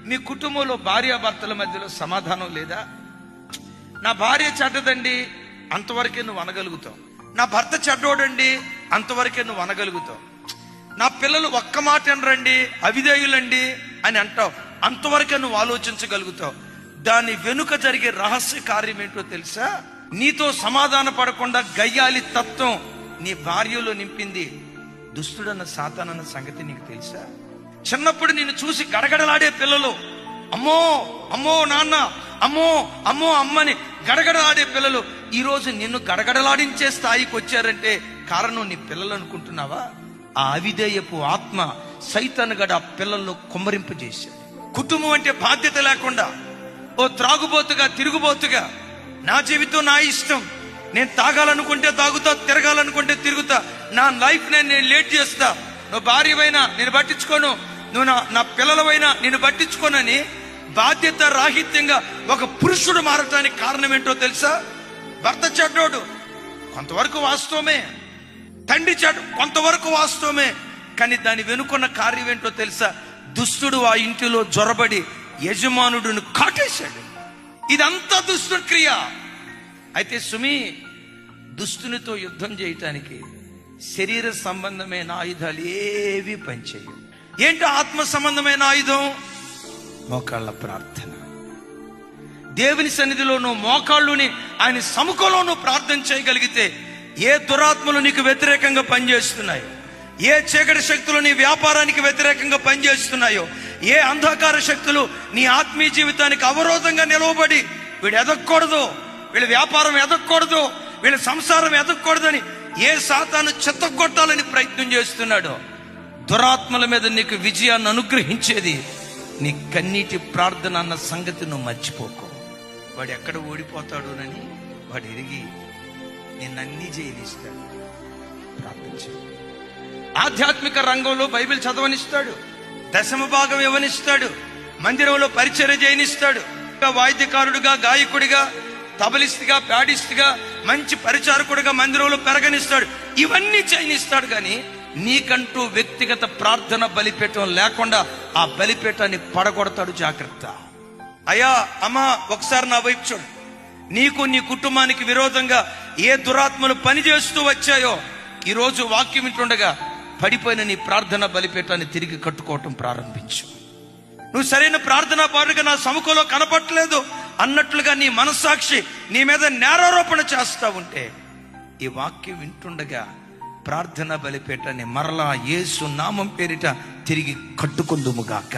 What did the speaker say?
మీ కుటుంబంలో భార్యాభర్తల మధ్యలో సమాధానం లేదా? నా భార్య చెడ్డదండి, అంతవరకే నువ్వు అనగలుగుతావు. నా భర్త చెడ్డోడండి, అంతవరకే నువ్వు అనగలుగుతావు. నా పిల్లలు ఒక్క మాట అనరండి, అవిధేయులండి అని అంటావు, అంతవరకే నువ్వు ఆలోచించగలుగుతావు. దాని వెనుక జరిగే రహస్య కార్యం ఏంటో తెలుసా? నీతో సమాధాన పడకుండా గయ్యాలి తత్వం నీ భార్యలో నింపింది దుష్టుడన్న సాతానన్న సంగతి నీకు తెలుసా? చిన్నప్పుడు నిన్ను చూసి గడగడలాడే పిల్లలు, అమ్మో అమ్మో నాన్న, అమ్మో అమ్మో అమ్మని గడగడలాడే పిల్లలు ఈరోజు నిన్ను గడగడలాడించే స్థాయికి వచ్చారంటే కారణం నీ పిల్లలు అనుకుంటున్నావా? ఆ అవిధేయపు ఆత్మ సైతాను గడ ఆ పిల్లల్లో కుమ్మరింపజేశాడు. కుటుంబం అంటే బాధ్యత లేకుండా ఓ త్రాగుబోతుగా తిరుగుబోతుగా, నా జీవితం నా ఇష్టం, నేను తాగాలనుకుంటే తాగుతా, తిరగాలనుకుంటే తిరుగుతా, నా లైఫ్ నేను లేట్ చేస్తా, నువ్వు భార్యవైనా నేను పట్టించుకోను, నువ్వు నా పిల్లలవైనా నేను పట్టించుకోనని బాధ్యత రాహిత్యంగా ఒక పురుషుడు మారటానికి కారణం ఏంటో తెలుసా? భర్త చెడ్డోడు కొంతవరకు వాస్తవమే, తండ్రి చెడ్డ కొంతవరకు వాస్తవమే, కానీ దాని వెనుకున్న కార్యం ఏంటో తెలుసా? దుష్టుడు ఆ ఇంటిలో జొరబడి యజమానుడిని కాటేశాడు. ఇదంతా దుష్టుడి క్రియ. అయితే సుమి, దుష్టునితో యుద్ధం చేయటానికి శరీర సంబంధమైన ఆయుధాలు ఏవి పనిచేయవు. ఏంటో ఆత్మ సంబంధమైన ఆయుధం? మోకాళ్ళ ప్రార్థన. దేవుని సన్నిధిలో నువ్వు మోకాళ్ళుని ఆయన సముఖంలో నువ్వు ప్రార్థన చేయగలిగితే ఏ దురాత్మలు నీకు వ్యతిరేకంగా పనిచేస్తున్నాయో, ఏ చీకటి శక్తులు నీ వ్యాపారానికి వ్యతిరేకంగా పనిచేస్తున్నాయో, ఏ అంధకార శక్తులు నీ ఆత్మీయ జీవితానికి అవరోధంగా నిలవబడి వీడు ఎదగకూడదు, వీళ్ళ వ్యాపారం ఎదగకూడదు, వీళ్ళ సంసారం ఎదగకూడదని ఏ సాతాను చెత్తగొట్టాలని ప్రయత్నం చేస్తున్నాడో, దురాత్మల మీద నీకు విజయాన్ని అనుగ్రహించేది నీ కన్నీటి ప్రార్థన అన్న సంగతి నువ్వు మర్చిపోకు. వాడు ఎక్కడ ఓడిపోతాడోనని వాడు ఎరిగి నిన్నన్నీ జయనిస్తాడు. ప్రార్థించు. ఆధ్యాత్మిక రంగంలో బైబిల్ చదవనిస్తాడు, దశమ భాగం ఇవ్వనిస్తాడు, మందిరంలో పరిచర్య చేయనిస్తాడు, వాయిద్యకారుడుగా, గాయకుడిగా, తబలిస్ట్గా, ప్యాడిస్ట్గా, మంచి పరిచారకుడిగా మందిరంలో పెరగనిస్తాడు. ఇవన్నీ చేయనిస్తాడు. కానీ నీకంటూ వ్యక్తిగత ప్రార్థన బలిపీఠం లేకుండా ఆ బలిపీఠాన్ని పడగొడతాడు. జాగ్రత్త. అయ్యా అమ్మా, ఒకసారి నా వైపు చూడు. నీకు నీ కుటుంబానికి విరోధంగా ఏ దురాత్మలు పనిచేస్తూ వచ్చాయో ఈరోజు వాక్యం వింటుండగా పడిపోయిన నీ ప్రార్థన బలిపీఠాన్ని తిరిగి కట్టుకోవటం ప్రారంభించు. నువ్వు సరైన ప్రార్థనా పాడుగా నా సముఖంలో కనపట్లేదు అన్నట్లుగా నీ మనస్సాక్షి నీ మీద నేరారోపణ చేస్తా ఉంటే ఈ వాక్యం వింటుండగా ప్రార్థన బలిపీఠాన్ని మరలా యేసు నామం పేరిట తిరిగి కట్టుకుందుముగాక.